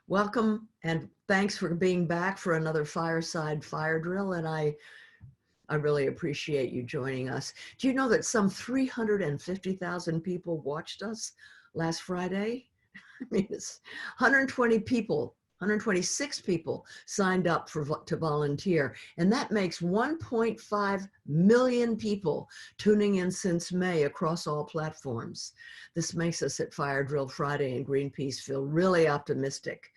Welcome and thanks for being back for another Fireside fire drill. And I really appreciate you joining us. Do you know that some 350,000 people watched us last Friday? I mean, it's 120 people, 126 people signed up to volunteer. And that makes 1.5 million people tuning in since May across all platforms. This makes us at Fire Drill Friday and Greenpeace feel really optimistic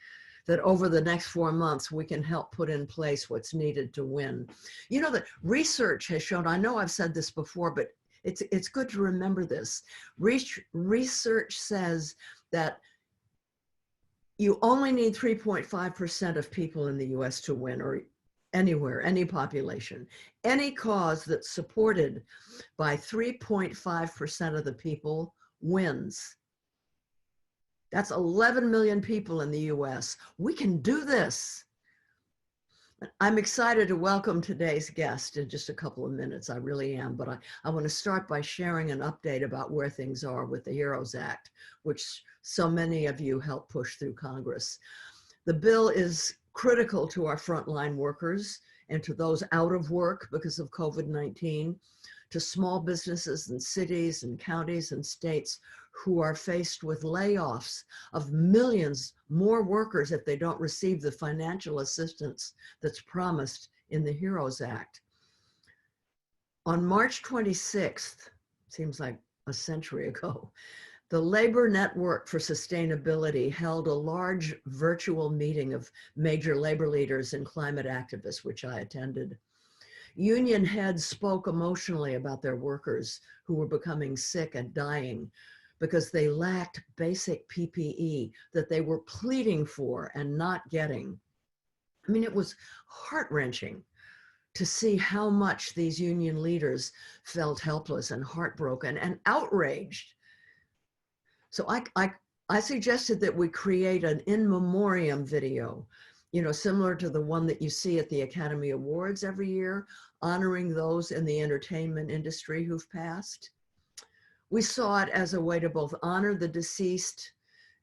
that over the next 4 months, we can help put in place what's needed to win. You know that research has shown, I know I've said this before, but it's good to remember this. Research says that you only need 3.5% of people in the US to win, or anywhere, any population. Any cause that's supported by 3.5% of the people wins. That's 11 million people in the US. We can do this. I'm excited to welcome today's guest in just a couple of minutes. I really am, but I want to start by sharing an update about where things are with the HEROES Act, which so many of you helped push through Congress. The bill is critical to our frontline workers and to those out of work because of COVID-19, to small businesses and cities and counties and states who are faced with layoffs of millions more workers if they don't receive the financial assistance that's promised in the HEROES Act. On March 26th, seems like a century ago, the Labor Network for Sustainability held a large virtual meeting of major labor leaders and climate activists, which I attended. Union heads spoke emotionally about their workers who were becoming sick and dying because they lacked basic PPE that they were pleading for and not getting. I mean, it was heart-wrenching to see how much these union leaders felt helpless and heartbroken and outraged. So I suggested that we create an in memoriam video, you know, similar to the one that you see at the Academy Awards every year, honoring those in the entertainment industry who've passed. We saw it as a way to both honor the deceased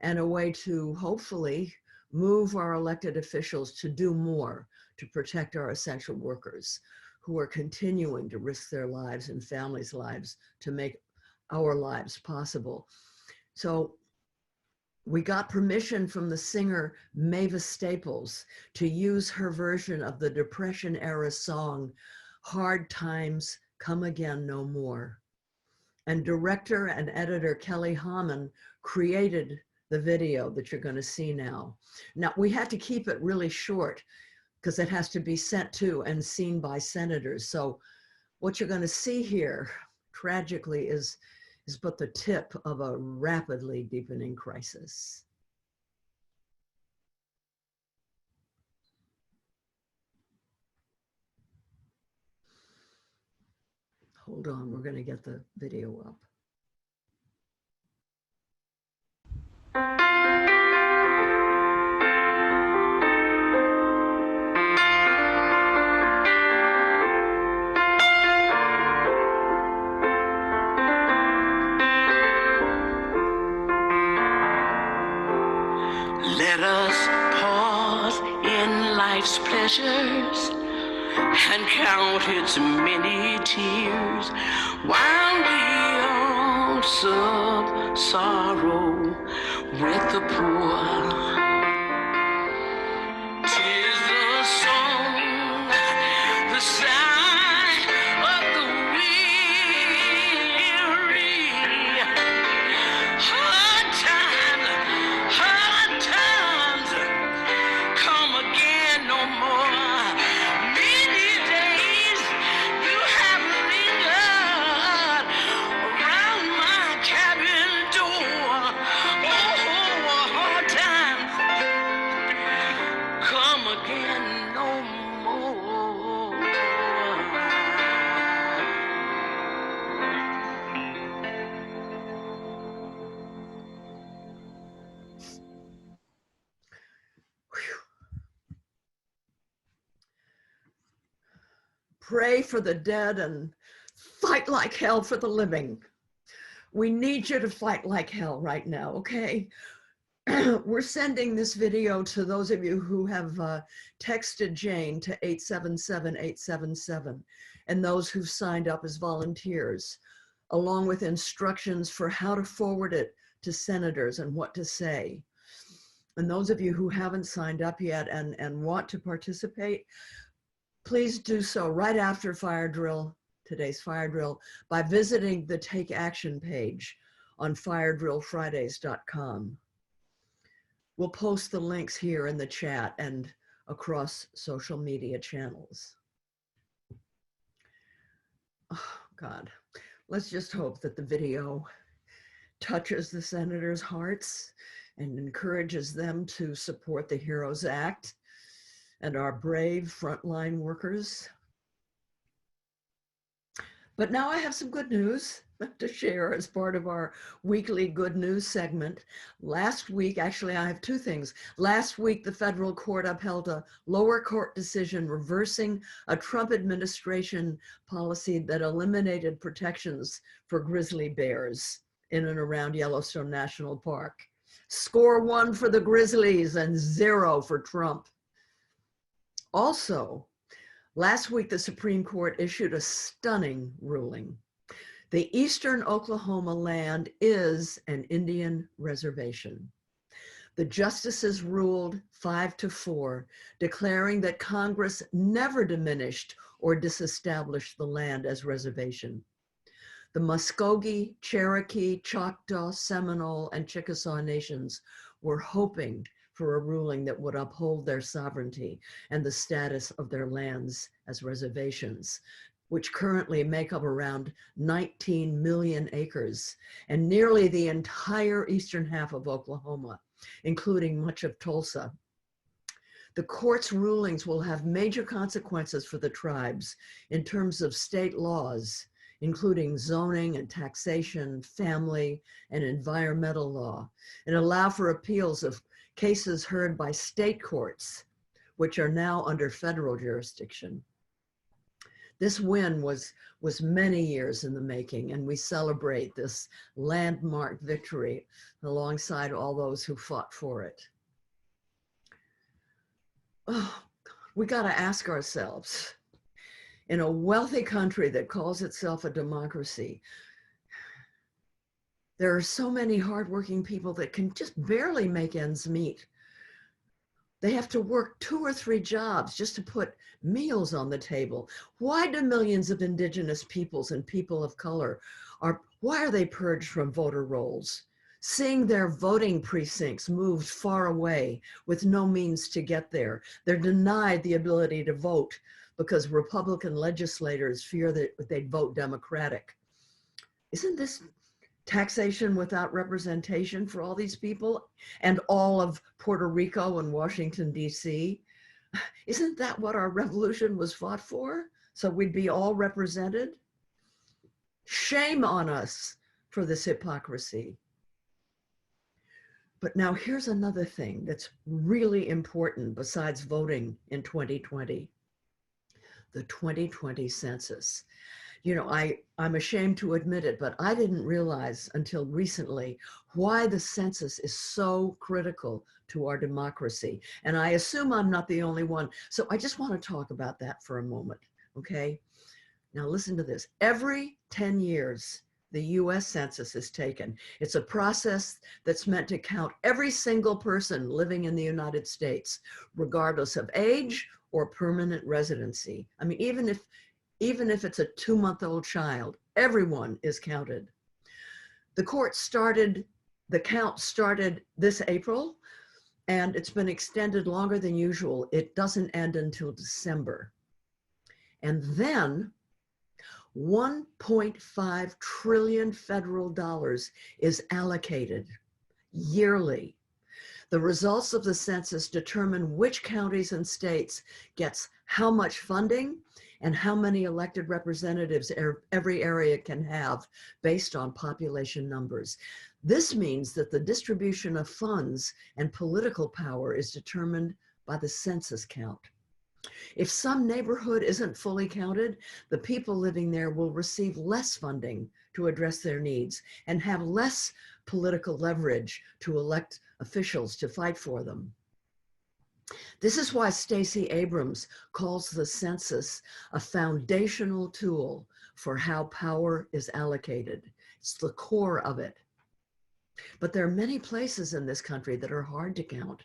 and a way to hopefully move our elected officials to do more to protect our essential workers who are continuing to risk their lives and families' lives to make our lives possible. So we got permission from the singer Mavis Staples to use her version of the Depression era song, Hard Times Come Again No More. And director and editor Kelly Hamann created the video that you're going to see now. Now, we had to keep it really short because it has to be sent to and seen by senators. So what you're going to see here, tragically, is but the tip of a rapidly deepening crisis. Hold on, we're going to get the video up. Let us pause in life's pleasures and count its many tears while we all sub sorrow with the poor. 'Tis the song, the sigh of the weary. Hard times come again no more. Pray for the dead and fight like hell for the living. We need you to fight like hell right now, okay? We're sending this video to those of you who have texted Jane to 877-877, and those who've signed up as volunteers, along with instructions for how to forward it to senators and what to say. And those of you who haven't signed up yet and want to participate, please do so right after fire drill, today's fire drill, by visiting the Take Action page on firedrillfridays.com. We'll post the links here in the chat and across social media channels. Oh, God, let's just hope that the video touches the senators' hearts and encourages them to support the HEROES Act and our brave frontline workers. But now I have some good news to share as part of our weekly good news segment. Last week, actually, I have two things. Last week, the federal court upheld a lower court decision reversing a Trump administration policy that eliminated protections for grizzly bears in and around Yellowstone National Park. Score 1 for the Grizzlies and 0 for Trump. Also, last week, the Supreme Court issued a stunning ruling. The eastern Oklahoma land is an Indian reservation. The justices ruled 5-4, declaring that Congress never diminished or disestablished the land as reservation. The Muskogee, Cherokee, Choctaw, Seminole, and Chickasaw nations were hoping for a ruling that would uphold their sovereignty and the status of their lands as reservations, which currently make up around 19 million acres and nearly the entire eastern half of Oklahoma, including much of Tulsa. The court's rulings will have major consequences for the tribes in terms of state laws, including zoning and taxation, family, and environmental law, and allow for appeals of cases heard by state courts, which are now under federal jurisdiction. This win was many years in the making, and we celebrate this landmark victory alongside all those who fought for it. Oh, we got to ask ourselves, in a wealthy country that calls itself a democracy, there are so many hardworking people that can just barely make ends meet. They have to work 2 or 3 jobs just to put meals on the table. Why do millions of indigenous peoples and people of color, why are they purged from voter rolls? Seeing their voting precincts moved far away with no means to get there. They're denied the ability to vote because Republican legislators fear that they'd vote Democratic. Isn't this taxation without representation for all these people and all of Puerto Rico and Washington, D.C.? Isn't that what our revolution was fought for? So we'd be all represented? Shame on us for this hypocrisy. But now here's another thing that's really important besides voting in 2020, the 2020 census. You know, I'm ashamed to admit it, but I didn't realize until recently why the census is so critical to our democracy. And I assume I'm not the only one. So I just want to talk about that for a moment, okay? Now listen to this. Every 10 years, the US Census is taken. It's a process that's meant to count every single person living in the United States, regardless of age or permanent residency. I mean, even if it's a 2-month-old child, everyone is counted. The count started this April, and it's been extended longer than usual. It doesn't end until December. And then $1.5 trillion federal dollars is allocated yearly. The results of the census determine which counties and states gets how much funding and how many elected representatives every area can have based on population numbers. This means that the distribution of funds and political power is determined by the census count. If some neighborhood isn't fully counted, the people living there will receive less funding to address their needs and have less political leverage to elect officials to fight for them. This is why Stacey Abrams calls the census a foundational tool for how power is allocated. It's the core of it. But there are many places in this country that are hard to count.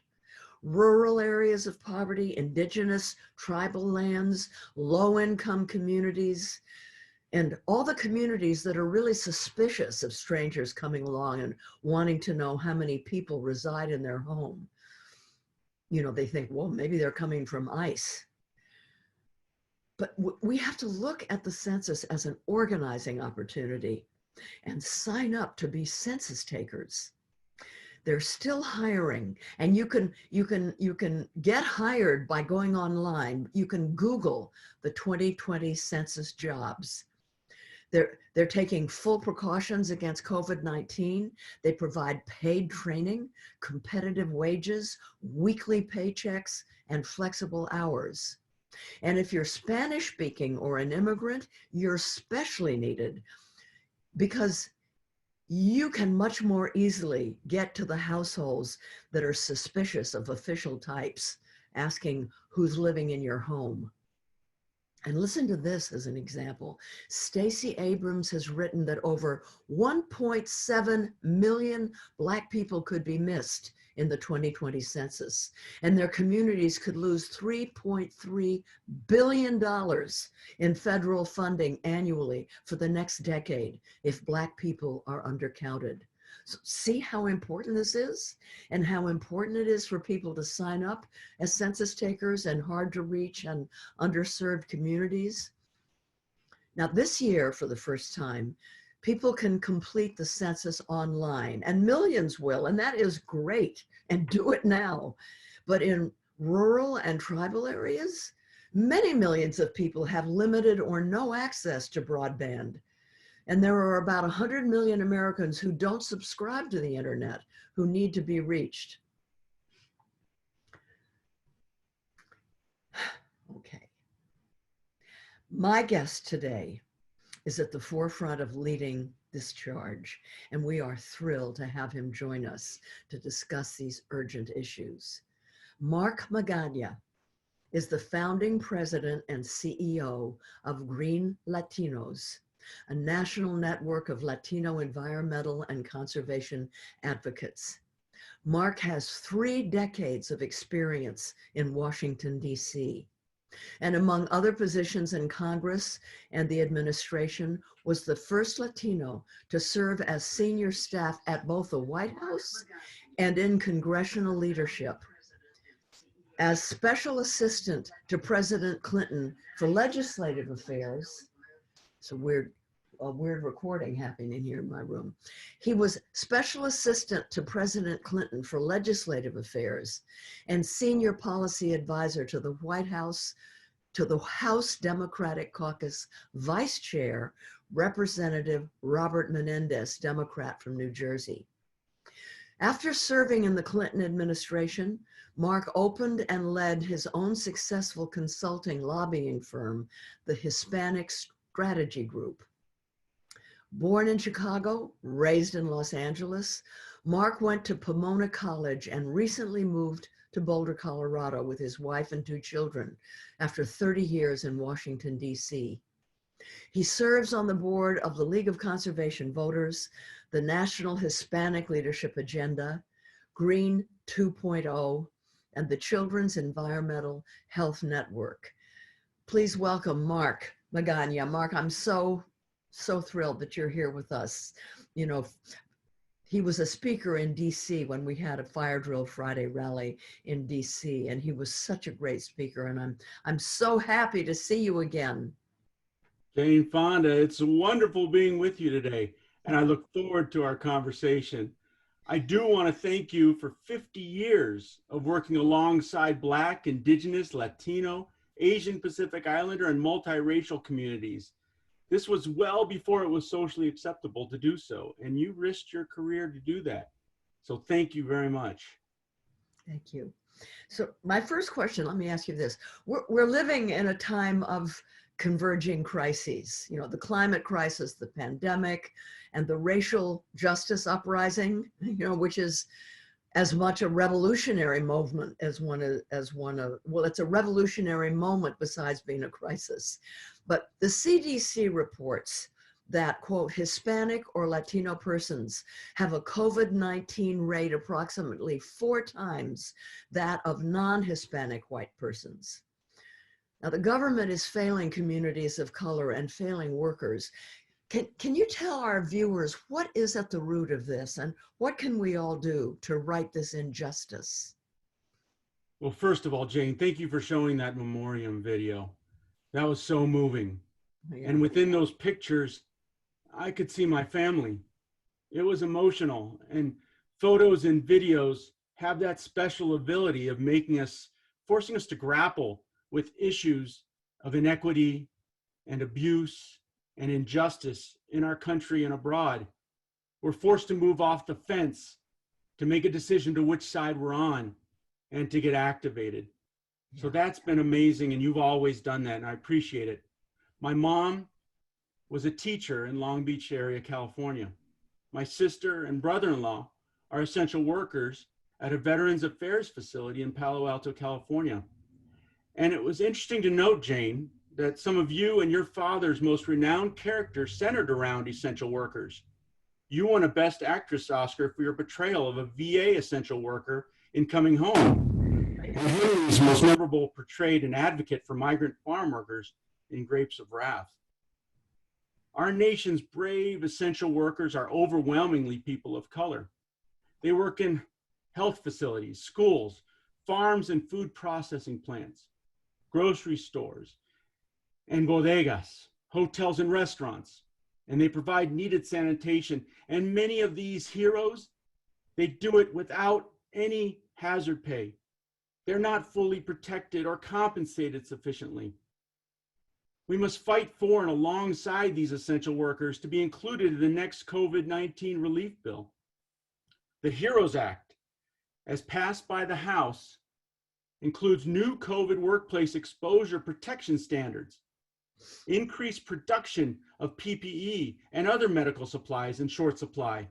Rural areas of poverty, indigenous, tribal lands, low-income communities, and all the communities that are really suspicious of strangers coming along and wanting to know how many people reside in their home. You know, they think, well, maybe they're coming from ICE. But we have to look at the census as an organizing opportunity and sign up to be census takers. They're still hiring, and you can get hired by going online. You can Google the 2020 census jobs. They're taking full precautions against COVID-19. They provide paid training, competitive wages, weekly paychecks, and flexible hours. And if you're Spanish speaking or an immigrant, you're especially needed because you can much more easily get to the households that are suspicious of official types, asking who's living in your home. And listen to this as an example. Stacey Abrams has written that over 1.7 million Black people could be missed in the 2020 census, and their communities could lose $3.3 billion in federal funding annually for the next decade if Black people are undercounted. So see how important this is and how important it is for people to sign up as census takers in hard to reach and underserved communities. Now this year, for the first time, people can complete the census online, and millions will, and that is great, and do it now. But in rural and tribal areas, many millions of people have limited or no access to broadband. And there are about 100 million Americans who don't subscribe to the internet, who need to be reached. Okay. My guest today is at the forefront of leading this charge, and we are thrilled to have him join us to discuss these urgent issues. Mark Magaña is the founding president and CEO of GreenLatinos, a national network of Latino environmental and conservation advocates. Mark has 3 decades of experience in Washington, D.C., and among other positions in Congress and the administration, was the first Latino to serve as senior staff at both the White House and in congressional leadership. As special assistant to President Clinton for legislative affairs, it's a weird recording happening here in my room. He was special assistant to President Clinton for legislative affairs and senior policy advisor to the White House, to the House Democratic Caucus Vice Chair, Representative Robert Menendez, Democrat from New Jersey. After serving in the Clinton administration, Mark opened and led his own successful consulting lobbying firm, the Hispanic Strategy Group. Born in Chicago, raised in Los Angeles, Mark went to Pomona College and recently moved to Boulder, Colorado with his wife and 2 children after 30 years in Washington, D.C. He serves on the board of the League of Conservation Voters, the National Hispanic Leadership Agenda, Green 2.0, and the Children's Environmental Health Network. Please welcome Mark Magaña. Mark, I'm so thrilled that you're here with us. You know, he was a speaker in DC when we had a Fire Drill Friday rally in DC, and he was such a great speaker, and I'm so happy to see you again. Jane, Fonda, it's wonderful being with you today, and I look forward to our conversation. I do want to thank you for 50 years of working alongside Black, Indigenous, Latino, Asian Pacific Islander, and multiracial communities. This was well before it was socially acceptable to do so, and you risked your career to do that. So thank you very much. Thank you. So my first question, let me ask you this. We're living in a time of converging crises, you know, the climate crisis, the pandemic, and the racial justice uprising, you know, which is as much a revolutionary movement as well, it's a revolutionary moment besides being a crisis. But the CDC reports that, quote, Hispanic or Latino persons have a COVID-19 rate approximately 4 times that of non-Hispanic white persons. Now, the government is failing communities of color and failing workers. Can you tell our viewers what is at the root of this and what can we all do to right this injustice? Well, first of all, Jane, thank you for showing that memoriam video. That was so moving. Yeah. And within those pictures, I could see my family. It was emotional, and photos and videos have that special ability of forcing us to grapple with issues of inequity and abuse and injustice in our country and abroad. We're forced to move off the fence, to make a decision to which side we're on, and to get activated. So that's been amazing, and you've always done that, and I appreciate it. My mom was a teacher in Long Beach area, California. My sister and brother-in-law are essential workers at a Veterans Affairs facility in Palo Alto, California. And it was interesting to note, Jane, that some of you and your father's most renowned characters centered around essential workers. You won a Best Actress Oscar for your portrayal of a VA essential worker in Coming Home. And Henry's most memorable portrayed an advocate for migrant farm workers in Grapes of Wrath. Our nation's brave essential workers are overwhelmingly people of color. They work in health facilities, schools, farms and food processing plants, grocery stores, and bodegas, hotels and restaurants, and they provide needed sanitation. And many of these heroes, they do it without any hazard pay. They're not fully protected or compensated sufficiently. We must fight for and alongside these essential workers to be included in the next COVID-19 relief bill. The HEROES Act, as passed by the House, includes new COVID workplace exposure protection standards, increased production of PPE and other medical supplies in short supply.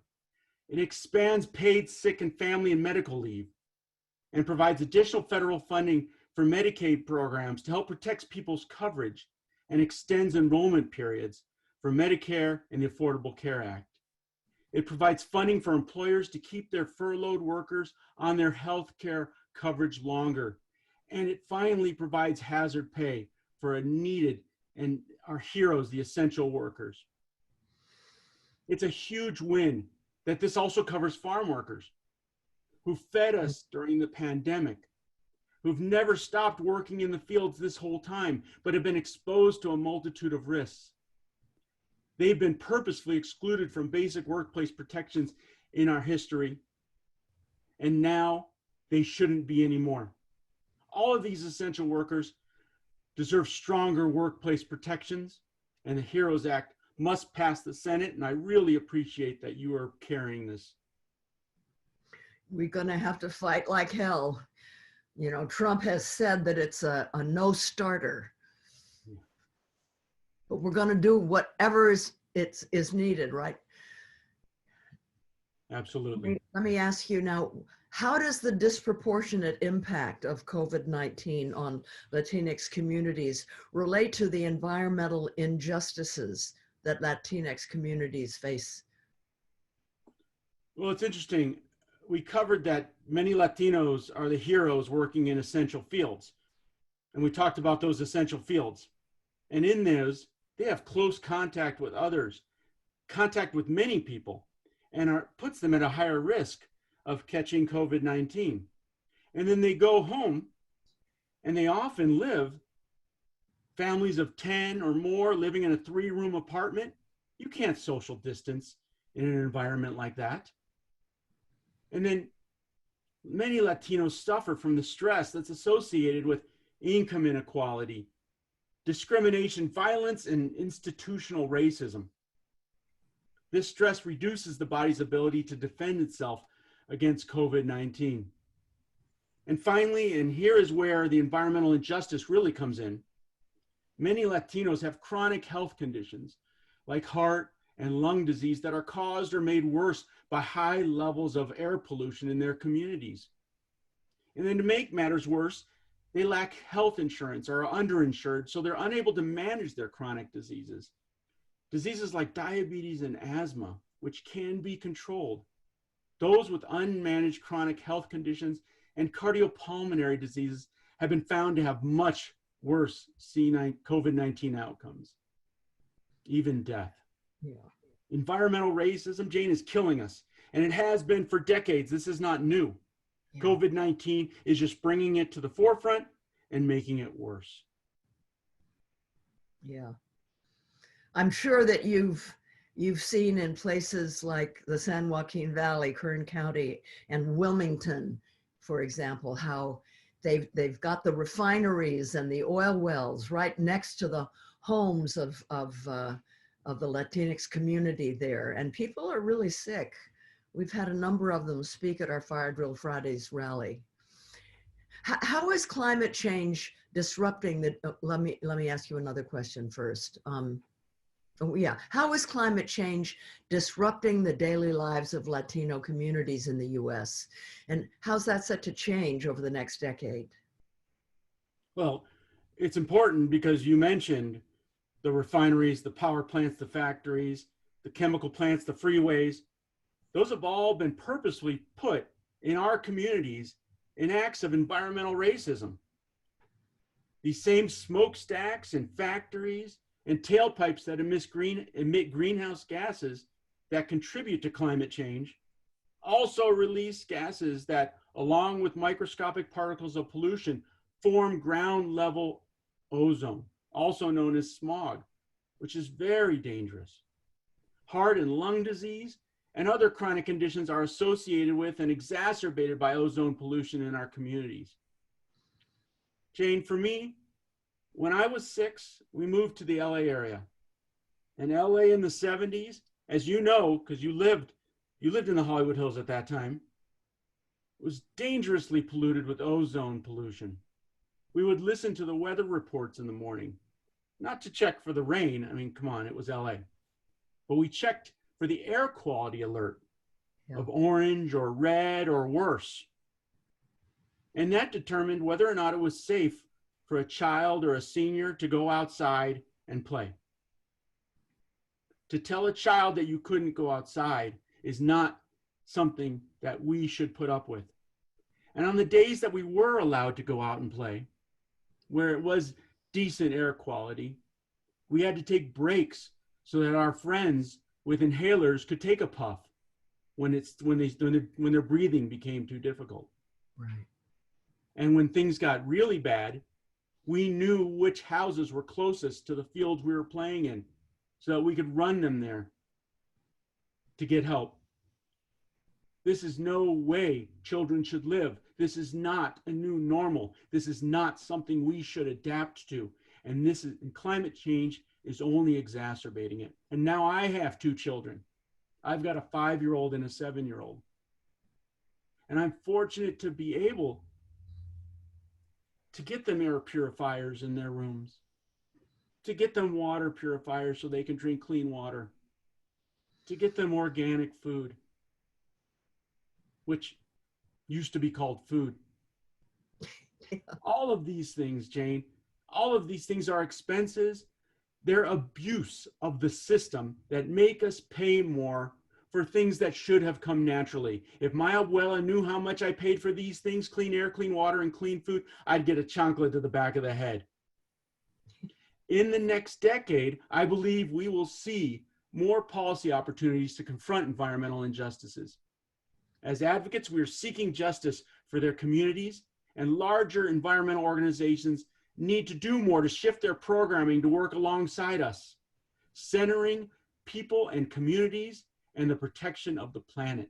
It expands paid sick and family and medical leave and provides additional federal funding for Medicaid programs to help protect people's coverage and extends enrollment periods for Medicare and the Affordable Care Act. It provides funding for employers to keep their furloughed workers on their health care coverage longer. And it finally provides hazard pay for a needed and our heroes, the essential workers. It's a huge win that this also covers farm workers who fed us during the pandemic, who've never stopped working in the fields this whole time, but have been exposed to a multitude of risks. They've been purposefully excluded from basic workplace protections in our history, and now they shouldn't be anymore. All of these essential workers deserve stronger workplace protections, and the HEROES Act must pass the Senate, and I really appreciate that you are carrying this. We're gonna have to fight like hell. You know, Trump has said that it's a no starter, but we're gonna do whatever is needed, right? Absolutely. Let me ask you now, how does the disproportionate impact of COVID-19 on Latinx communities relate to the environmental injustices that Latinx communities face? Well, it's interesting. We covered that many Latinos are the heroes working in essential fields. And we talked about those essential fields. And in those, they have close contact with others, contact with many people, and puts them at a higher risk of catching COVID-19. And then they go home, and they often live families of 10 or more living in a 3-room apartment. You can't social distance in an environment like that. And then many Latinos suffer from the stress that's associated with income inequality, discrimination, violence, and institutional racism. This stress reduces the body's ability to defend itself against COVID-19. And finally, and here is where the environmental injustice really comes in, many Latinos have chronic health conditions like heart and lung disease that are caused or made worse by high levels of air pollution in their communities. And then to make matters worse, they lack health insurance or are underinsured, so they're unable to manage their chronic diseases. Diseases like diabetes and asthma, which can be controlled. Those with unmanaged chronic health conditions and cardiopulmonary diseases have been found to have much worse COVID-19 outcomes, even death. Yeah. Environmental racism, Jane, is killing us, and it has been for decades. This is not new. Yeah. COVID-19 is just bringing it to the forefront and making it worse. Yeah. I'm sure that you've seen in places like the San Joaquin Valley, Kern County, and Wilmington, for example, how they've got the refineries and the oil wells right next to the homes of the Latinx community there, and people are really sick. We've had a number of them speak at our Fire Drill Fridays rally. How is climate change disrupting the? Let me ask you another question first. How is climate change disrupting the daily lives of Latino communities in the U.S.? And how's that set to change over the next decade? Well, it's important because you mentioned the refineries, the power plants, the factories, the chemical plants, the freeways. Those have all been purposely put in our communities in acts of environmental racism. These same smokestacks and factories and tailpipes that emit greenhouse gases that contribute to climate change also release gases that, along with microscopic particles of pollution, form ground level ozone, also known as smog, which is very dangerous. Heart and lung disease and other chronic conditions are associated with and exacerbated by ozone pollution in our communities. Jane, for me, when I was 6, we moved to the LA area. And LA in the 70s, as you know, because you lived in the Hollywood Hills at that time, was dangerously polluted with ozone pollution. We would listen to the weather reports in the morning, not to check for the rain. I mean, come on, it was LA. But we checked for the air quality alert of orange or red or worse. And that determined whether or not it was safe for a child or a senior to go outside and play. To tell a child that you couldn't go outside is not something that we should put up with. And on the days that we were allowed to go out and play, where it was decent air quality, we had to take breaks so that our friends with inhalers could take a puff when their breathing became too difficult. Right. And when things got really bad, we knew which houses were closest to the fields we were playing in so that we could run them there to get help. This is no way children should live. This is not a new normal. This is not something we should adapt to. And climate change is only exacerbating it. And now I have 2 children. I've got a 5-year-old and a 7-year-old. And I'm fortunate to be able to get them air purifiers in their rooms, to get them water purifiers so they can drink clean water, to get them organic food, which used to be called food. All of these things, Jane, all of these things are expenses. They're abuse of the system that make us pay more for things that should have come naturally. If my abuela knew how much I paid for these things, clean air, clean water, and clean food, I'd get a chancla to the back of the head. In the next decade, I believe we will see more policy opportunities to confront environmental injustices. As advocates, we are seeking justice for their communities, and larger environmental organizations need to do more to shift their programming to work alongside us, centering people and communities and the protection of the planet.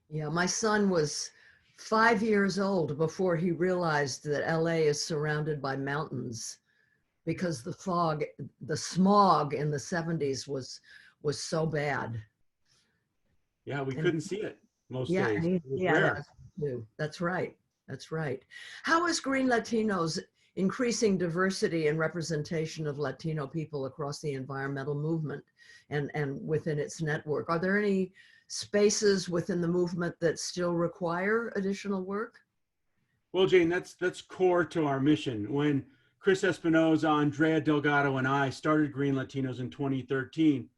Yeah, my son was 5 years old before he realized that LA is surrounded by mountains because the smog in the 70s was so bad. Yeah, we couldn't see it most days. That's right. That's right. How is GreenLatinos increasing diversity and representation of Latino people across the environmental movement and within its network. Are there any spaces within the movement that still require additional work? Well, Jane, that's core to our mission. When Chris Espinoza, Andrea Delgado, and I started GreenLatinos in 2013,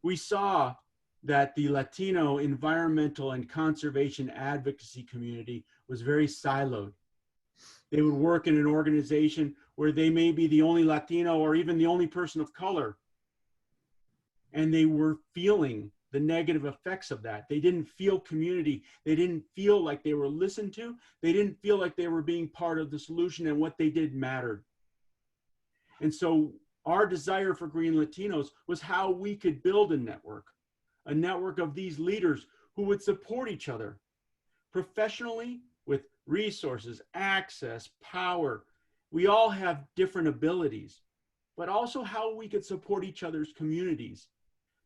we saw that the Latino environmental and conservation advocacy community was very siloed. They would work in an organization where they may be the only Latino or even the only person of color, and they were feeling the negative effects of that. They didn't feel community. They didn't feel like they were listened to. They didn't feel like they were being part of the solution and what they did mattered. And so our desire for GreenLatinos was how we could build a network of these leaders who would support each other professionally with resources, access, power. We all have different abilities, but also how we could support each other's communities.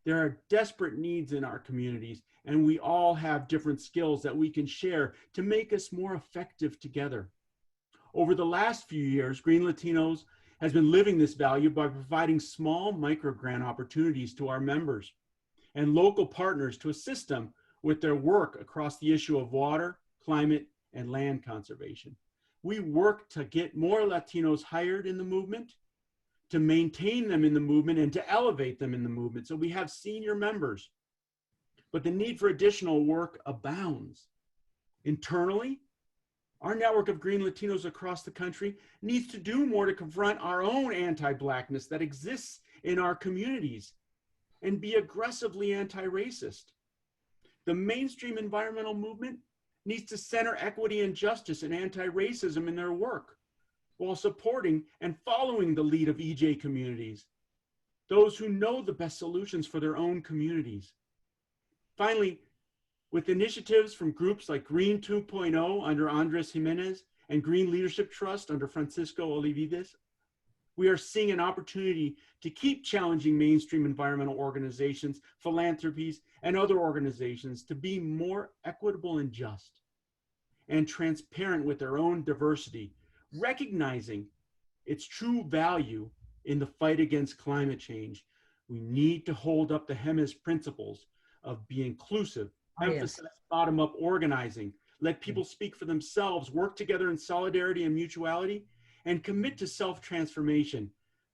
There are desperate needs in our communities, and we all have different skills that we can share to make us more effective together. Over the last few years, GreenLatinos has been living this value by providing small micro-grant opportunities to our members and local partners to assist them with their work across the issue of water, climate, and land conservation. We work to get more Latinos hired in the movement, to maintain them in the movement, and to elevate them in the movement. So we have senior members, but the need for additional work abounds. Internally, our network of GreenLatinos across the country needs to do more to confront our own anti-Blackness that exists in our communities and be aggressively anti-racist. The mainstream environmental movement needs to center equity and justice and anti-racism in their work, while supporting and following the lead of EJ communities, those who know the best solutions for their own communities. Finally, with initiatives from groups like Green 2.0 under Andres Jimenez and Green Leadership Trust under Francisco Olivides, we are seeing an opportunity to keep challenging mainstream environmental organizations, philanthropies, and other organizations to be more equitable and just and transparent with their own diversity, recognizing its true value in the fight against climate change. We need to hold up the HEMIS principles of be inclusive, emphasize bottom-up organizing, let people speak for themselves, work together in solidarity and mutuality, and commit to self-transformation.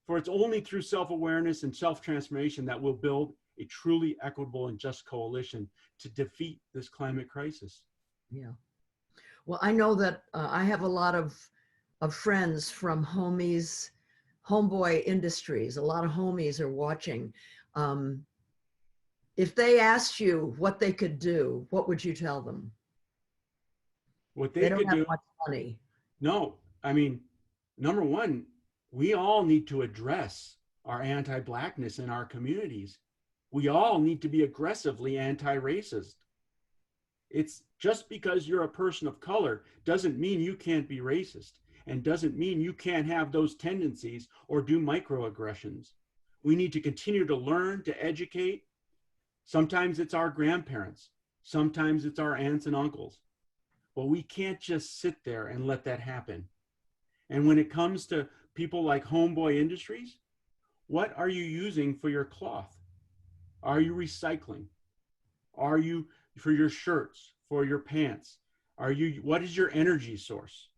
For it's only through self-awareness and self-transformation that we'll build a truly equitable and just coalition to defeat this climate crisis. Yeah. Well, I know that I have a lot of friends from homeboy industries. A lot of homies are watching. If they asked you what they could do, what would you tell them? What they don't could have do, much money. No, I mean, number one, we all need to address our anti-Blackness in our communities. We all need to be aggressively anti-racist. It's just because you're a person of color doesn't mean you can't be racist, and doesn't mean you can't have those tendencies or do microaggressions. We need to continue to learn, to educate. Sometimes it's our grandparents. Sometimes it's our aunts and uncles. But we can't just sit there and let that happen. And when it comes to people like Homeboy Industries, what are you using for your cloth? Are you recycling? Are you for your shirts, for your pants? What is your energy source?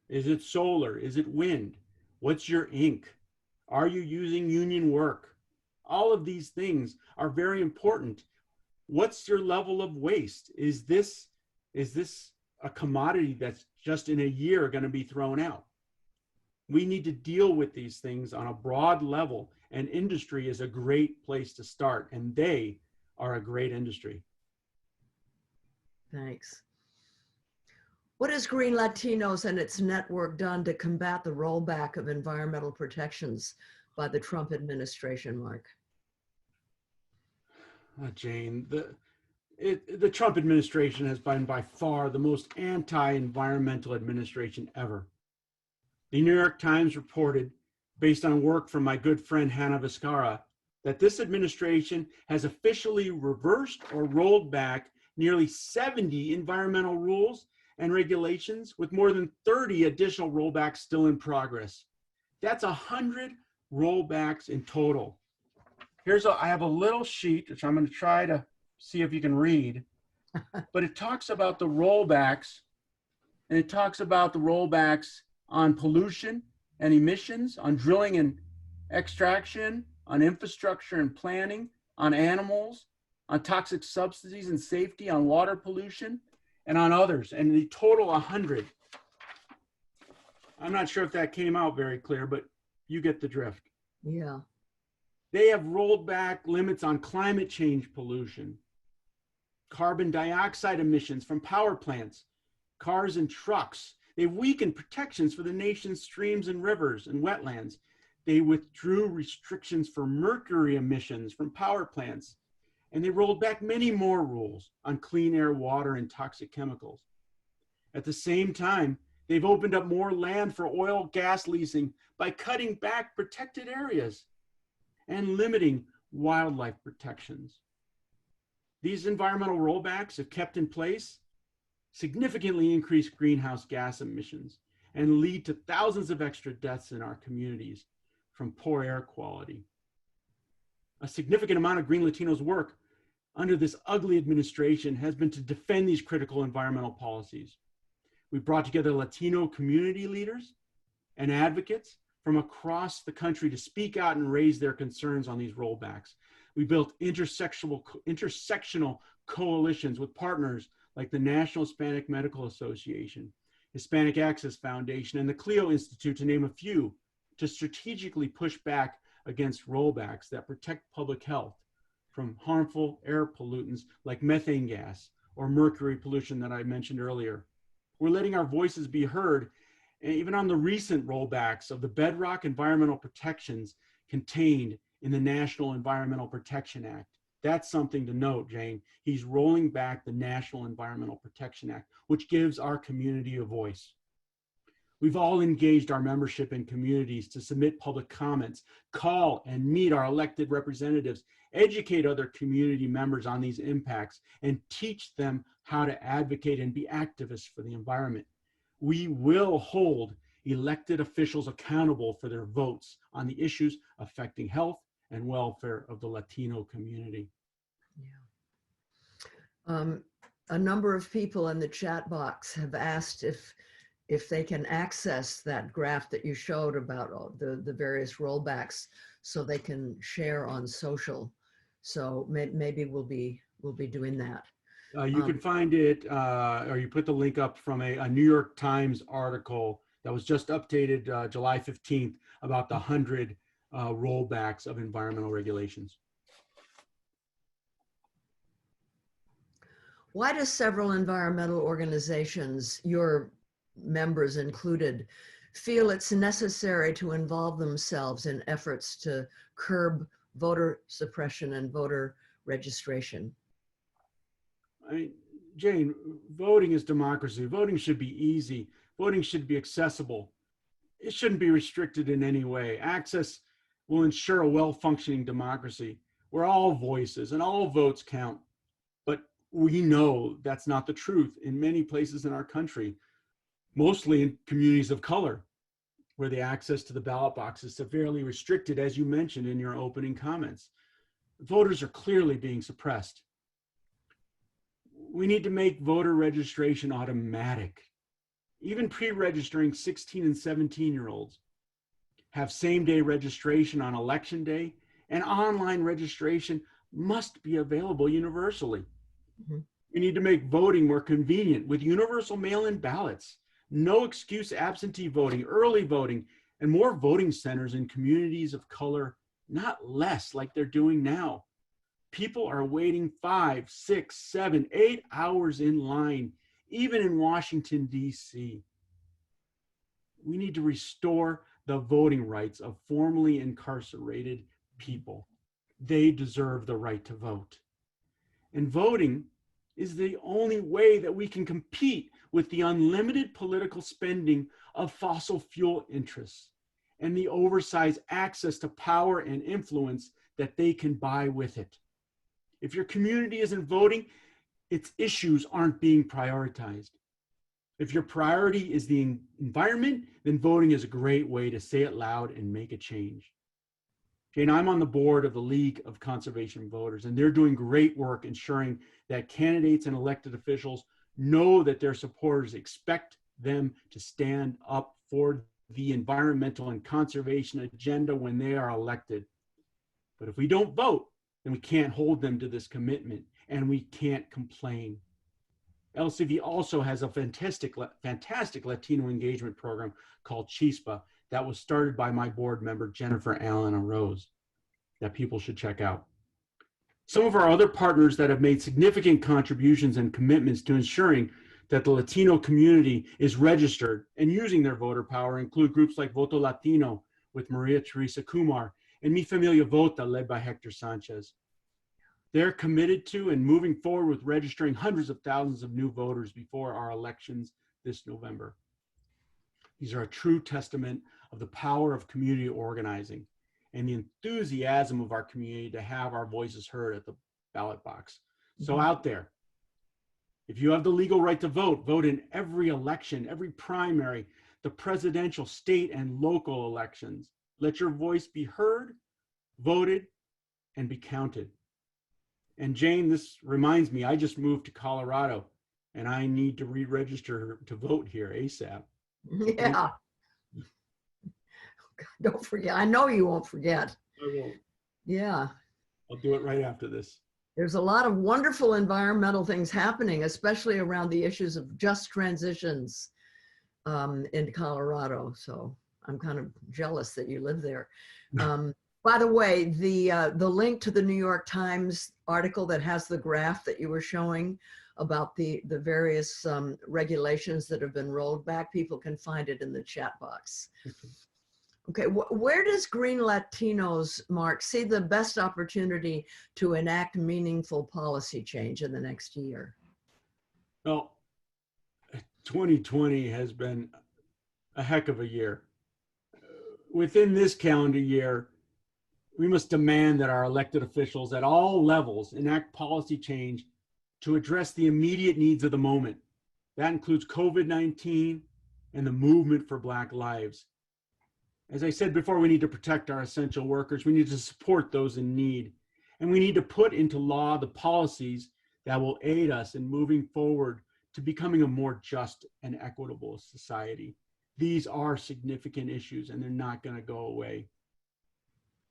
Is it solar? Is it wind? What's your ink? Are you using union work? All of these things are very important. What's your level of waste? Is this a commodity that's just in a year going to be thrown out? We need to deal with these things on a broad level, and industry is a great place to start, and they are a great industry. Thanks. What has GreenLatinos and its network done to combat the rollback of environmental protections by the Trump administration, Mark? Jane, the Trump administration has been by far the most anti-environmental administration ever. The New York Times reported, based on work from my good friend Hannah Viscara, that this administration has officially reversed or rolled back nearly 70 environmental rules and regulations, with more than 30 additional rollbacks still in progress. That's 100 rollbacks in total. I have a little sheet, which I'm going to try to see if you can read, but it talks about the rollbacks, and it talks about the rollbacks on pollution and emissions, on drilling and extraction, on infrastructure and planning, on animals, on toxic substances and safety, on water pollution, and on others, and the total 100. I'm not sure if that came out very clear, but you get the drift. Yeah. They have rolled back limits on climate change pollution, carbon dioxide emissions from power plants, cars and trucks. They've weakened protections for the nation's streams and rivers and wetlands. They withdrew restrictions for mercury emissions from power plants, and they rolled back many more rules on clean air, water, and toxic chemicals. At the same time, they've opened up more land for oil, gas leasing by cutting back protected areas and limiting wildlife protections. These environmental rollbacks, if kept in place, significantly increase greenhouse gas emissions and lead to thousands of extra deaths in our communities from poor air quality. A significant amount of GreenLatinos' work under this ugly administration has been to defend these critical environmental policies. We brought together Latino community leaders and advocates from across the country to speak out and raise their concerns on these rollbacks. We built intersectional coalitions with partners like the National Hispanic Medical Association, Hispanic Access Foundation, and the Clio Institute, to name a few, to strategically push back against rollbacks that protect public health from harmful air pollutants like methane gas or mercury pollution that I mentioned earlier. We're letting our voices be heard, and even on the recent rollbacks of the bedrock environmental protections contained in the National Environmental Protection Act. That's something to note, Jane. He's rolling back the National Environmental Protection Act, which gives our community a voice. We've all engaged our membership in communities to submit public comments, call and meet our elected representatives, educate other community members on these impacts, and teach them how to advocate and be activists for the environment. We will hold elected officials accountable for their votes on the issues affecting health and welfare of the Latino community. Yeah. A number of people in the chat box have asked if they can access that graph that you showed about the various rollbacks so they can share on social. So maybe we'll be doing that. You can find it, or you put the link up from a New York Times article that was just updated July 15th about the 100 rollbacks of environmental regulations. Why do several environmental organizations, your members included, feel it's necessary to involve themselves in efforts to curb voter suppression and voter registration? I mean, Jane, voting is democracy. Voting should be easy. Voting should be accessible. It shouldn't be restricted in any way. Access will ensure a well-functioning democracy where all voices and all votes count. But we know that's not the truth in many places in our country, mostly in communities of color, where the access to the ballot box is severely restricted, as you mentioned in your opening comments. Voters are clearly being suppressed. We need to make voter registration automatic. Even pre-registering 16 and 17-year-olds, have same-day registration on election day, and online registration must be available universally. Mm-hmm. We need to make voting more convenient with universal mail-in ballots, no excuse absentee voting, early voting, and more voting centers in communities of color, not less like they're doing now. People are waiting 5, 6, 7, 8 hours in line, even in Washington, D.C. We need to restore the voting rights of formerly incarcerated people. They deserve the right to vote. And voting is the only way that we can compete with the unlimited political spending of fossil fuel interests and the oversized access to power and influence that they can buy with it. If your community isn't voting, its issues aren't being prioritized. If your priority is the environment, then voting is a great way to say it loud and make a change. Jane, I'm on the board of the League of Conservation Voters, and they're doing great work ensuring that candidates and elected officials know that their supporters expect them to stand up for the environmental and conservation agenda when they are elected. But if we don't vote, then we can't hold them to this commitment, and we can't complain. LCV also has a fantastic Latino engagement program called Chispa that was started by my board member, Jennifer Allen Rose, that people should check out. Some of our other partners that have made significant contributions and commitments to ensuring that the Latino community is registered and using their voter power include groups like Voto Latino with Maria Teresa Kumar and Mi Familia Vota led by Hector Sanchez. They're committed to and moving forward with registering hundreds of thousands of new voters before our elections this November. These are a true testament of the power of community organizing and the enthusiasm of our community to have our voices heard at the ballot box. So out there, if you have the legal right to vote, vote in every election, every primary, the presidential, state, and local elections. Let your voice be heard, voted, and be counted. And Jane, this reminds me, I just moved to Colorado and I need to re-register to vote here ASAP. Yeah. Don't forget. I know you won't forget. I won't. Yeah. I'll do it right after this. There's a lot of wonderful environmental things happening, especially around the issues of just transitions in Colorado. So I'm kind of jealous that you live there. By the way, the link to the New York Times article that has the graph that you were showing about the various regulations that have been rolled back, people can find it in the chat box. Okay, where does GreenLatinos, Mark, see the best opportunity to enact meaningful policy change in the next year? Well, 2020 has been a heck of a year. Within this calendar year, we must demand that our elected officials at all levels enact policy change to address the immediate needs of the moment. That includes COVID-19 and the movement for Black lives. As I said before, we need to protect our essential workers. We need to support those in need. And we need to put into law the policies that will aid us in moving forward to becoming a more just and equitable society. These are significant issues and they're not going to go away.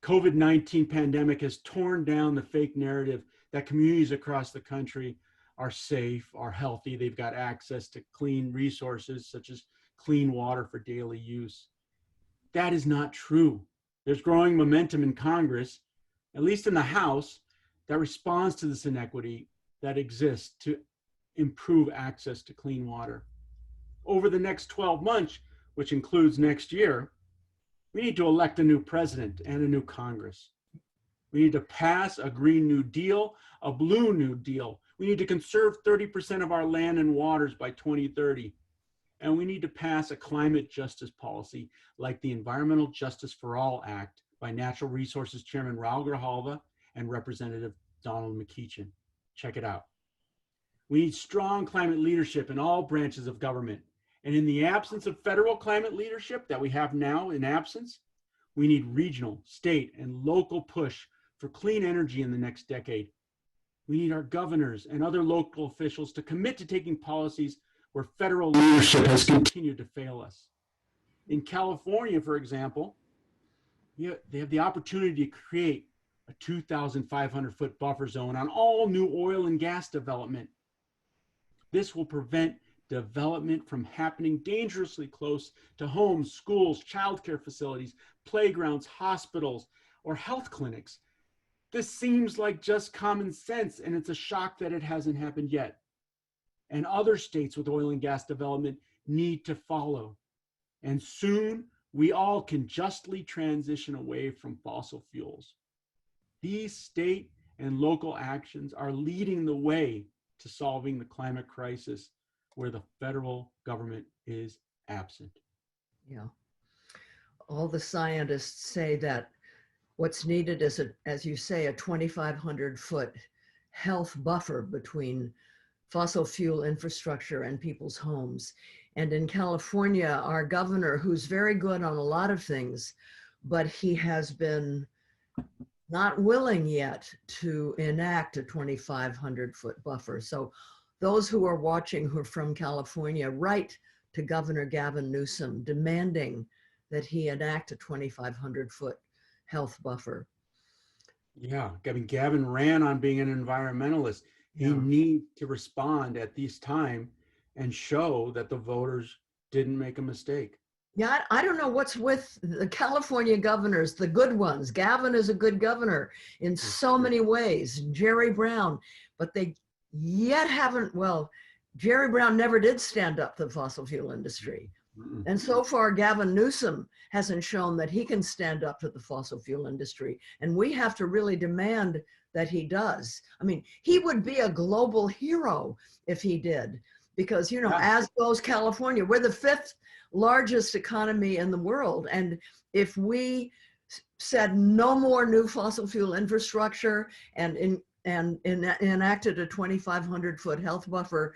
COVID-19 pandemic has torn down the fake narrative that communities across the country are safe, are healthy, they've got access to clean resources such as clean water for daily use. That is not true. There's growing momentum in Congress, at least in the House, that responds to this inequity that exists to improve access to clean water. Over the next 12 months, which includes next year, we need to elect a new president and a new Congress. We need to pass a Green New Deal, a Blue New Deal. We need to conserve 30% of our land and waters by 2030. And we need to pass a climate justice policy like the Environmental Justice for All Act by Natural Resources Chairman Raul Grijalva and Representative Donald McEachin. Check it out. We need strong climate leadership in all branches of government. And in the absence of federal climate leadership that we have now in absence, we need regional, state, and local push for clean energy in the next decade. We need our governors and other local officials to commit to taking policies where federal leadership has continued to fail us. In California, for example, they have the opportunity to create a 2,500-foot buffer zone on all new oil and gas development. This will prevent development from happening dangerously close to homes, schools, childcare facilities, playgrounds, hospitals, or health clinics. This seems like just common sense, and it's a shock that it hasn't happened yet. And other states with oil and gas development need to follow. And soon, we all can justly transition away from fossil fuels. These state and local actions are leading the way to solving the climate crisis where the federal government is absent. Yeah. All the scientists say that what's needed is, as you say, a 2,500-foot health buffer between fossil fuel infrastructure and people's homes. And in California, our governor, who's very good on a lot of things, but he has been not willing yet to enact a 2,500-foot buffer. So those who are watching who are from California, write to Governor Gavin Newsom demanding that he enact a 2,500-foot health buffer. Yeah, I mean, Gavin ran on being an environmentalist. He needs to respond at this time and show that the voters didn't make a mistake. Yeah, I don't know what's with the California governors, the good ones. Gavin is a good governor in so many ways, Jerry Brown, but they yet haven't, well, Jerry Brown never did stand up to the fossil fuel industry. And so far, Gavin Newsom hasn't shown that he can stand up to the fossil fuel industry. And we have to really demand that he does. I mean, he would be a global hero if he did, because, you know, as goes California, we're the 5th largest economy in the world. And if we said no more new fossil fuel infrastructure and enacted a 2,500-foot health buffer,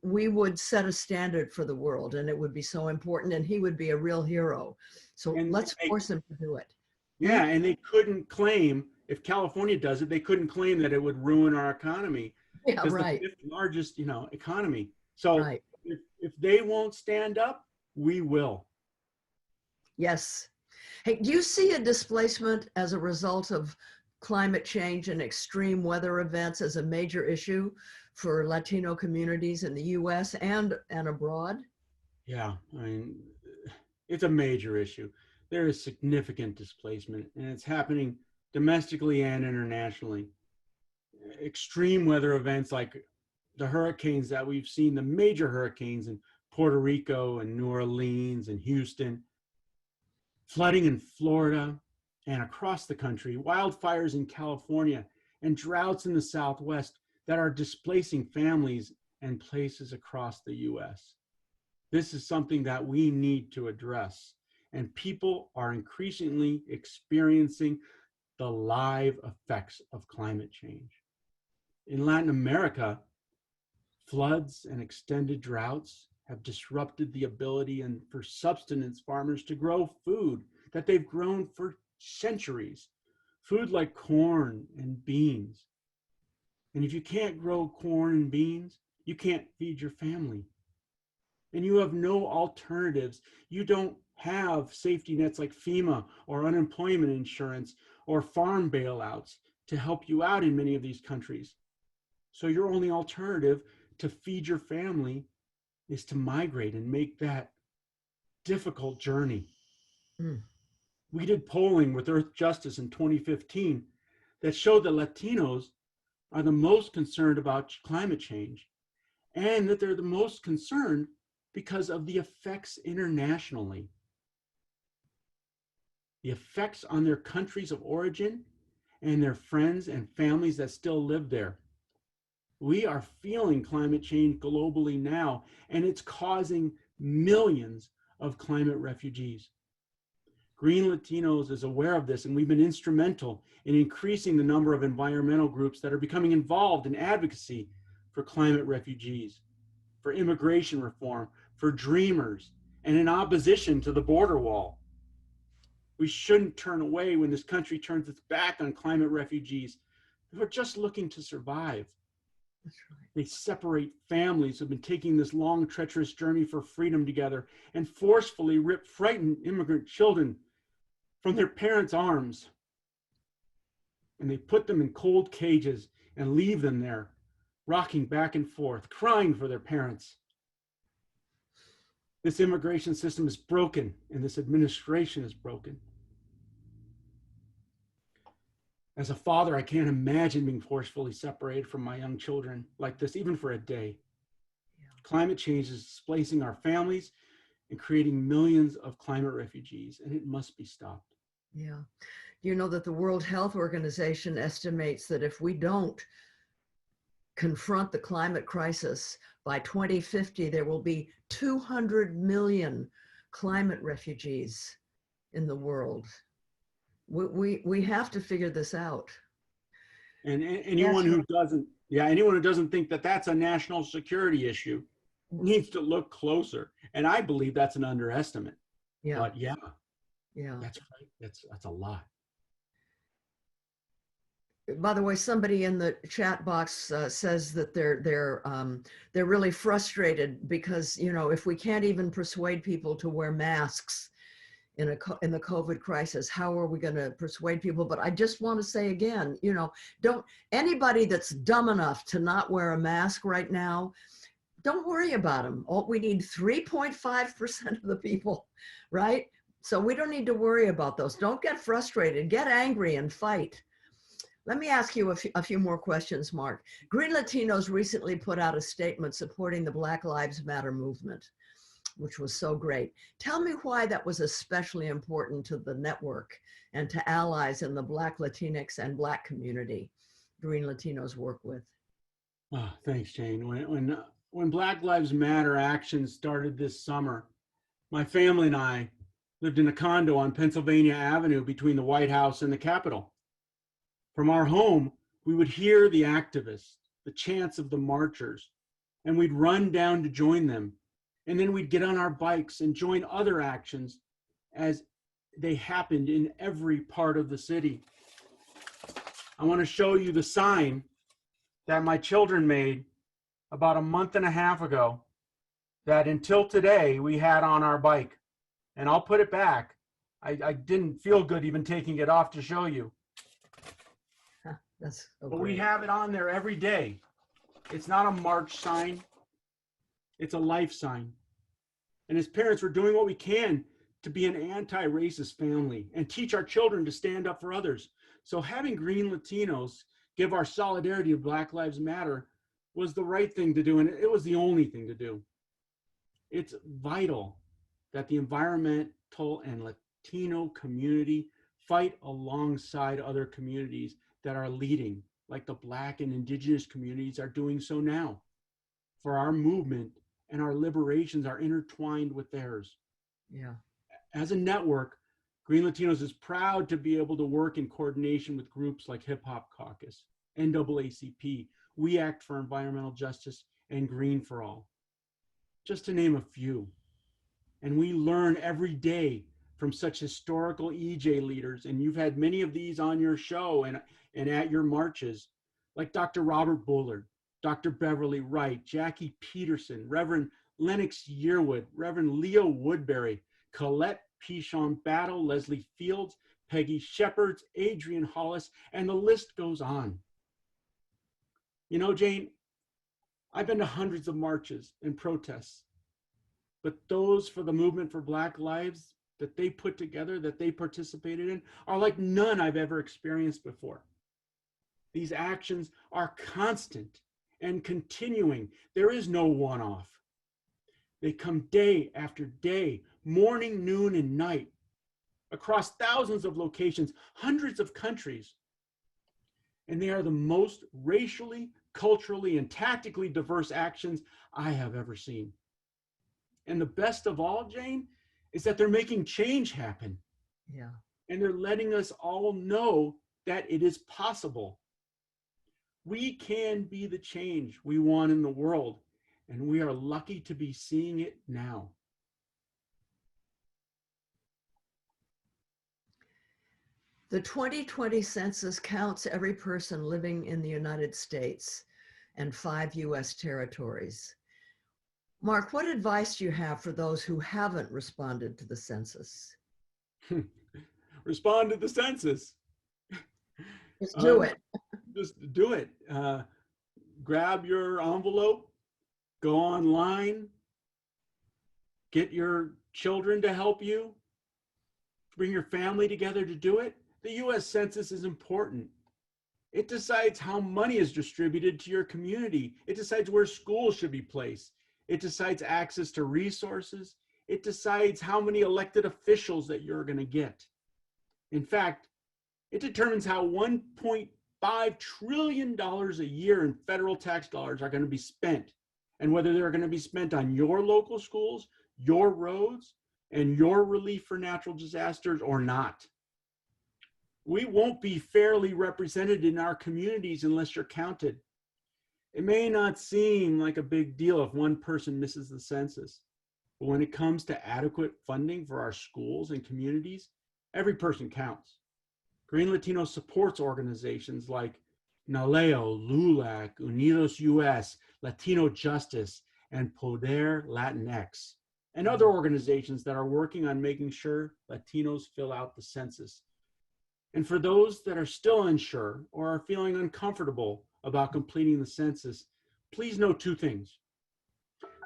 we would set a standard for the world, and it would be so important, and he would be a real hero. So let's force him to do it. Yeah, and they couldn't claim, if California does it, they couldn't claim that it would ruin our economy. Yeah, right. The 5th largest, economy. So if they won't stand up, we will. Yes. Hey, do you see a displacement as a result of climate change and extreme weather events as a major issue for Latino communities in the US and abroad? Yeah, I mean, it's a major issue. There is significant displacement, and it's happening domestically and internationally. Extreme weather events like the hurricanes that we've seen, the major hurricanes in Puerto Rico and New Orleans and Houston, flooding in Florida and across the country, wildfires in California, and droughts in the Southwest that are displacing families and places across the US. This is something that we need to address, and people are increasingly experiencing the live effects of climate change. In Latin America, floods and extended droughts have disrupted the ability for subsistence farmers to grow food that they've grown for centuries, food like corn and beans. And if you can't grow corn and beans, you can't feed your family. And you have no alternatives. You don't have safety nets like FEMA or unemployment insurance or farm bailouts to help you out in many of these countries. So your only alternative to feed your family is to migrate and make that difficult journey. We did polling with Earth Justice in 2015 that showed that Latinos are the most concerned about climate change, and that they're the most concerned because of the effects internationally. The effects on their countries of origin and their friends and families that still live there. We are feeling climate change globally now, and it's causing millions of climate refugees. GreenLatinos is aware of this, and we've been instrumental in increasing the number of environmental groups that are becoming involved in advocacy for climate refugees, for immigration reform, for dreamers, and in opposition to the border wall. We shouldn't turn away when this country turns its back on climate refugees who are just looking to survive. That's right. They separate families who've been taking this long, treacherous journey for freedom together and forcefully rip frightened immigrant children from their parents' arms. And they put them in cold cages and leave them there, rocking back and forth, crying for their parents. This immigration system is broken, and this administration is broken. As a father, I can't imagine being forcefully separated from my young children like this, even for a day. Climate change is displacing our families and creating millions of climate refugees, and it must be stopped. Yeah. You know that the World Health Organization estimates that if we don't confront the climate crisis, by 2050, there will be 200 million climate refugees in the world. We have to figure this out. And anyone who doesn't Yeah, anyone who doesn't think that that's a national security issue needs to look closer. And I believe that's an underestimate. Yeah, But yeah, yeah. that's right. That's a lot. By the way, somebody in the chat box says that they're really frustrated because, you know, if we can't even persuade people to wear masks in the COVID crisis, how are we going to persuade people? But I just want to say again, you know, don't anybody that's dumb enough to not wear a mask right now, don't worry about them. We need 3.5% of the people, right? So we don't need to worry about those. Don't get frustrated, get angry and fight. Let me ask you a few more questions, Mark. GreenLatinos recently put out a statement supporting the Black Lives Matter movement, which was so great. Tell me why that was especially important to the network and to allies in the Black, Latinx, and Black community GreenLatinos work with. Oh, thanks, Jane. When Black Lives Matter action started this summer, my family and I lived in a condo on Pennsylvania Avenue between the White House and the Capitol. From our home, we would hear the activists, the chants of the marchers, and we'd run down to join them. And then we'd get on our bikes and join other actions as they happened in every part of the city. I want to show you the sign that my children made about a month and a half ago that until today we had on our bike. And I'll put it back. I didn't feel good even taking it off to show you. That's so But great. we have it on there every day. It's not a march sign. It's a life sign. And as parents, we're doing what we can to be an anti-racist family and teach our children to stand up for others. So having GreenLatinos give our solidarity to Black Lives Matter was the right thing to do, and it was the only thing to do. It's vital that the environmental and Latino community fight alongside other communities that are leading, like the Black and Indigenous communities are doing so now. For our movement and our liberations are intertwined with theirs. Yeah. As a network, GreenLatinos is proud to be able to work in coordination with groups like Hip Hop Caucus, NAACP, We Act for Environmental Justice, and Green for All, just to name a few. And we learn every day from such historical EJ leaders, and you've had many of these on your show and at your marches, like Dr. Robert Bullard, Dr. Beverly Wright, Jackie Peterson, Reverend Lennox Yearwood, Reverend Leo Woodbury, Colette Pichon Battle, Leslie Fields, Peggy Shepherds, Adrian Hollis, and the list goes on. You know, Jane, I've been to hundreds of marches and protests, but those for the movement for Black lives that they put together, that they participated in, are like none I've ever experienced before. These actions are constant and continuing. There is no one-off. They come day after day, morning, noon, and night, across thousands of locations, hundreds of countries. And they are the most racially, culturally, and tactically diverse actions I have ever seen. And the best of all, Jane, is that they're making change happen. Yeah. And they're letting us all know that it is possible. We can be the change we want in the world, and we are lucky to be seeing it now. The 2020 census counts every person living in the United States and 5 US territories. Mark, what advice do you have for those who haven't responded to the census? Respond to the census. Just do it. Just do it. Grab your envelope, go online, get your children to help you, bring your family together to do it. The US Census is important. It decides how money is distributed to your community. It decides where schools should be placed. It decides access to resources. It decides how many elected officials that you're going to get. In fact, it determines how $1.5 trillion a year in federal tax dollars are going to be spent, and whether they're going to be spent on your local schools, your roads, and your relief for natural disasters or not. We won't be fairly represented in our communities unless you're counted. It may not seem like a big deal if one person misses the census, but when it comes to adequate funding for our schools and communities, every person counts. Green Latino supports organizations like NALEO, LULAC, Unidos US, Latino Justice, and Poder Latinx, and other organizations that are working on making sure Latinos fill out the census. And for those that are still unsure or are feeling uncomfortable about completing the census, please know two things.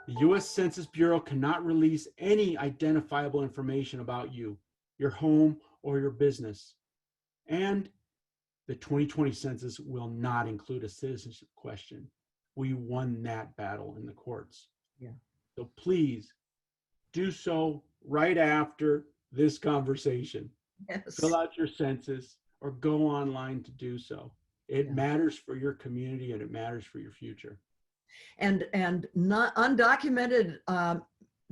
The US Census Bureau cannot release any identifiable information about you, your home, or your business. And the 2020 census will not include a citizenship question. We won that battle in the courts. Yeah. So please do so right after this conversation. Yes. Fill out your census or go online to do so. It matters for your community and it matters for your future. And not undocumented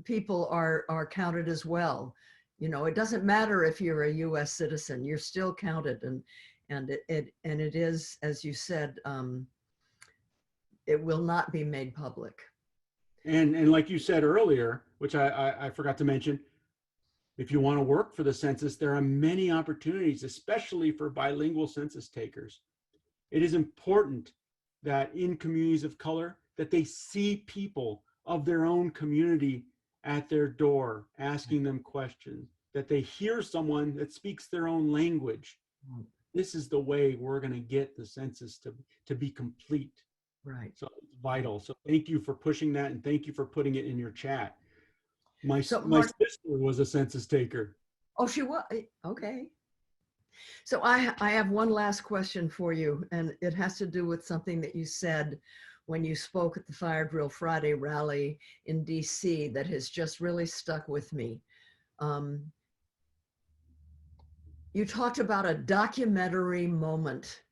people are counted as well. You know, it doesn't matter if you're a U.S. citizen, you're still counted, and it is, as you said, it will not be made public. And like you said earlier, which I forgot to mention, if you want to work for the census, there are many opportunities, especially for bilingual census takers. It is important that in communities of color, that they see people of their own community at their door, asking them questions, that they hear someone that speaks their own language. This is the way we're going to get the census to be complete. Right. So it's vital. So thank you for pushing that, and thank you for putting it in your chat. My sister was a census taker. Oh, she was? Okay. So I have one last question for you, and it has to do with something that you said when you spoke at the Fire Drill Friday rally in DC that has just really stuck with me. You talked about a documentary moment.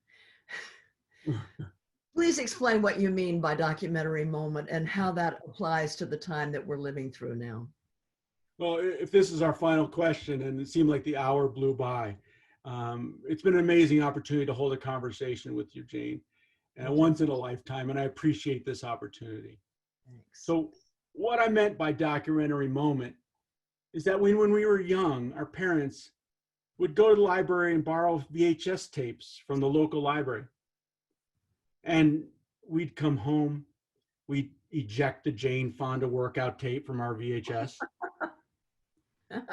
Please explain what you mean by documentary moment and how that applies to the time that we're living through now. Well, if this is our final question, and it seemed like the hour blew by, it's been an amazing opportunity to hold a conversation with you, Jane, and once in a lifetime, and I appreciate this opportunity. Thanks. So what I meant by documentary moment is that when we were young, our parents would go to the library and borrow VHS tapes from the local library. And we'd come home, we'd eject the Jane Fonda workout tape from our VHS,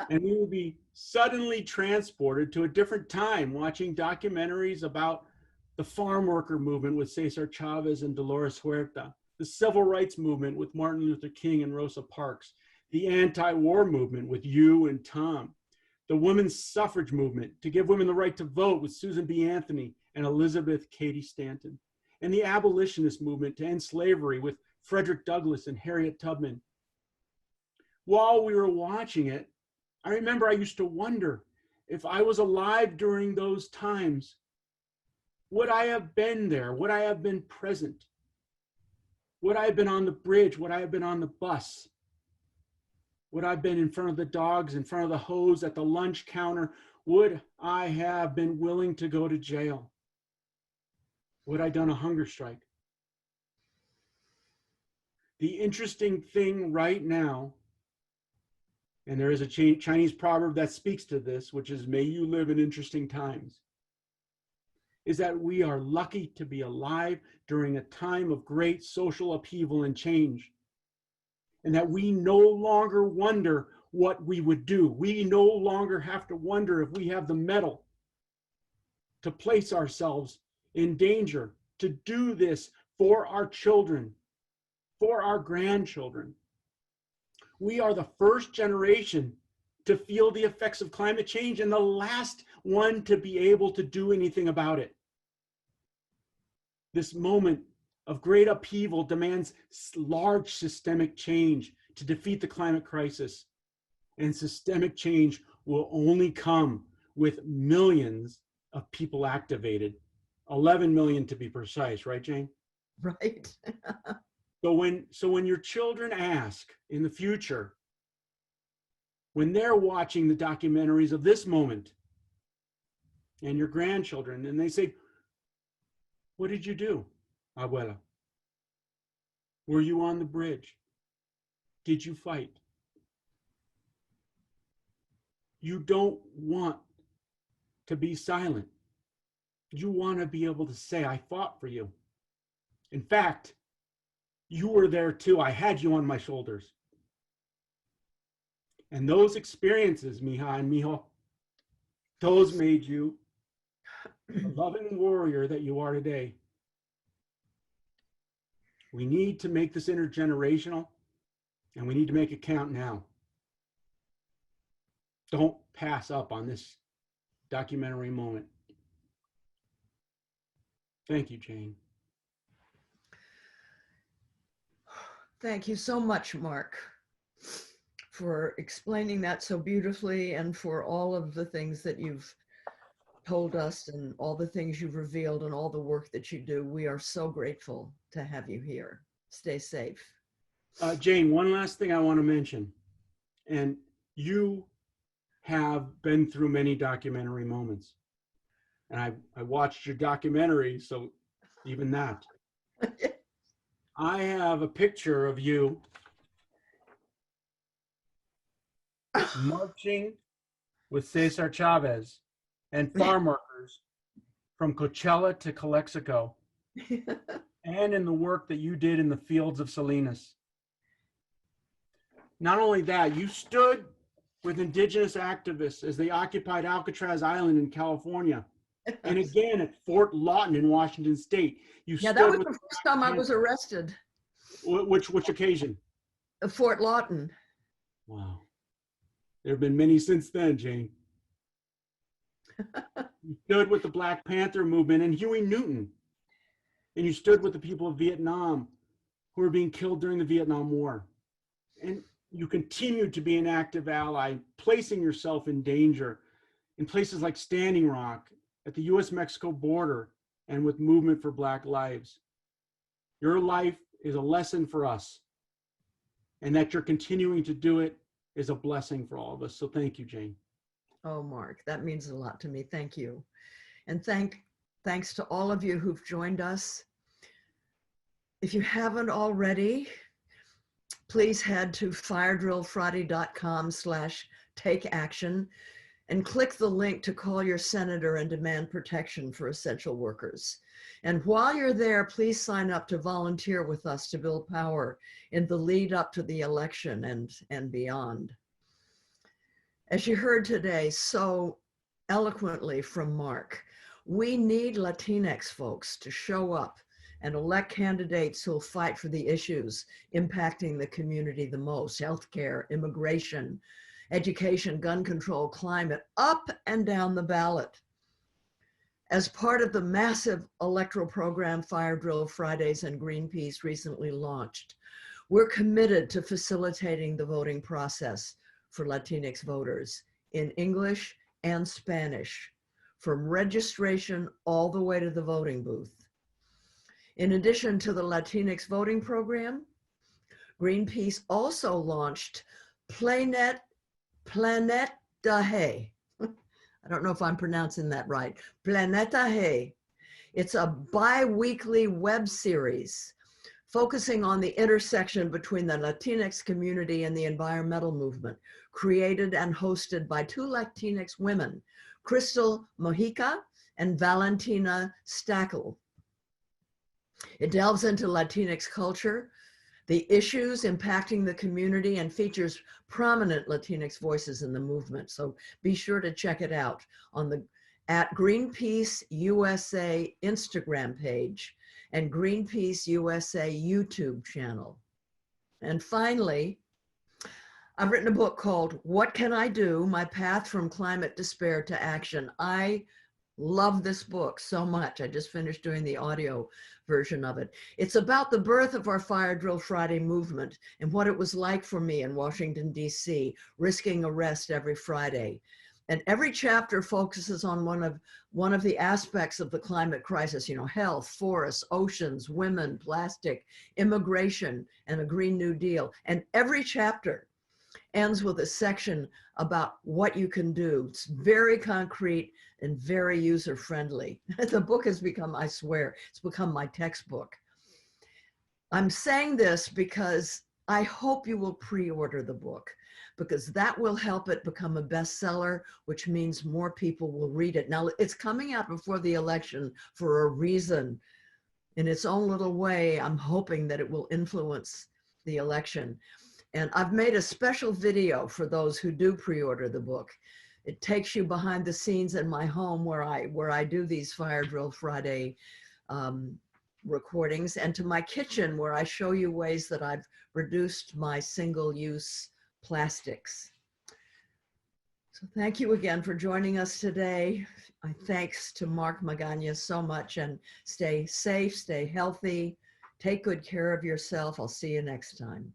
and we would be suddenly transported to a different time, watching documentaries about the farm worker movement with Cesar Chavez and Dolores Huerta, the civil rights movement with Martin Luther King and Rosa Parks, the anti-war movement with you and Tom, the women's suffrage movement to give women the right to vote with Susan B. Anthony and Elizabeth Cady Stanton, and the abolitionist movement to end slavery with Frederick Douglass and Harriet Tubman. While we were watching it, I remember I used to wonder if I was alive during those times, would I have been there? Would I have been present? Would I have been on the bridge? Would I have been on the bus? Would I have been in front of the dogs, in front of the hose, at the lunch counter? Would I have been willing to go to jail? Would I have done a hunger strike? The interesting thing right now, and there is a Chinese proverb that speaks to this, which is, may you live in interesting times, is that we are lucky to be alive during a time of great social upheaval and change, and that we no longer wonder what we would do. We no longer have to wonder if we have the mettle to place ourselves in danger, to do this for our children, for our grandchildren. We are the first generation to feel the effects of climate change and the last one to be able to do anything about it. This moment of great upheaval demands large systemic change to defeat the climate crisis. And systemic change will only come with millions of people activated. 11 million to be precise, right, Jane? Right. So when your children ask in the future, when they're watching the documentaries of this moment, and your grandchildren, and they say, what did you do, abuela? Were you on the bridge? Did you fight? You don't want to be silent. You want to be able to say, I fought for you. In fact, you were there too. I had you on my shoulders. And those experiences, Mija and Mijo, those made you the loving warrior that you are today. We need to make this intergenerational, and we need to make it count now. Don't pass up on this documentary moment. Thank you, Jane. Thank you so much, Mark, for explaining that so beautifully and for all of the things that you've told us and all the things you've revealed and all the work that you do. We are so grateful to have you here. Stay safe. Jane, one last thing I want to mention. And you have been through many documentary moments. And I watched your documentary, so even that. I have a picture of you marching with Cesar Chavez and farm workers from Coachella to Calexico, and in the work that you did in the fields of Salinas. Not only that, you stood with indigenous activists as they occupied Alcatraz Island in California. And again at Fort Lawton in Washington State. Yeah, that was the first time I was arrested. Which occasion? Fort Lawton. Wow. There have been many since then, Jane. You stood with the Black Panther movement and Huey Newton. And you stood with the people of Vietnam who were being killed during the Vietnam War. And you continued to be an active ally, placing yourself in danger in places like Standing Rock, at the US-Mexico border, and with Movement for Black Lives. Your life is a lesson for us, and that you're continuing to do it is a blessing for all of us. So thank you, Jane. Oh, Mark, that means a lot to me. Thank you. And thanks to all of you who've joined us. If you haven't already, please head to firedrillfriday.com/takeaction and click the link to call your senator and demand protection for essential workers. And while you're there, please sign up to volunteer with us to build power in the lead up to the election and beyond. As you heard today so eloquently from Mark, we need Latinx folks to show up and elect candidates who'll fight for the issues impacting the community the most: healthcare, immigration, education, gun control, climate, up and down the ballot. As part of the massive electoral program Fire Drill Fridays and Greenpeace recently launched, we're committed to facilitating the voting process for Latinx voters in English and Spanish, from registration all the way to the voting booth. In addition to the Latinx voting program, Greenpeace also launched Planeta Hey. I don't know if I'm pronouncing that right. Planeta Hey. It's a bi-weekly web series focusing on the intersection between the Latinx community and the environmental movement, created and hosted by two Latinx women, Crystal Mojica and Valentina Stackel. It delves into Latinx culture, the issues impacting the community, and features prominent Latinx voices in the movement. So be sure to check it out on the @Greenpeace USA Instagram page and Greenpeace USA YouTube channel. And finally, I've written a book called What Can I Do? My Path from Climate Despair to Action. I love this book so much. I just finished doing the audio version of it. It's about the birth of our Fire Drill Friday movement and what it was like for me in Washington, D.C., risking arrest every Friday. And every chapter focuses on one of the aspects of the climate crisis, health, forests, oceans, women, plastic, immigration, and a Green New Deal. And every chapter ends with a section about what you can do. It's very concrete and very user-friendly. The book has become, I swear, it's become my textbook. I'm saying this because I hope you will pre-order the book, because that will help it become a bestseller, which means more people will read it. Now, it's coming out before the election for a reason. In its own little way, I'm hoping that it will influence the election. And I've made a special video for those who do pre-order the book. It takes you behind the scenes in my home where I do these Fire Drill Friday recordings, and to my kitchen where I show you ways that I've reduced my single-use plastics. So thank you again for joining us today. Thanks to Mark Magaña so much, and stay safe, stay healthy, take good care of yourself. I'll see you next time.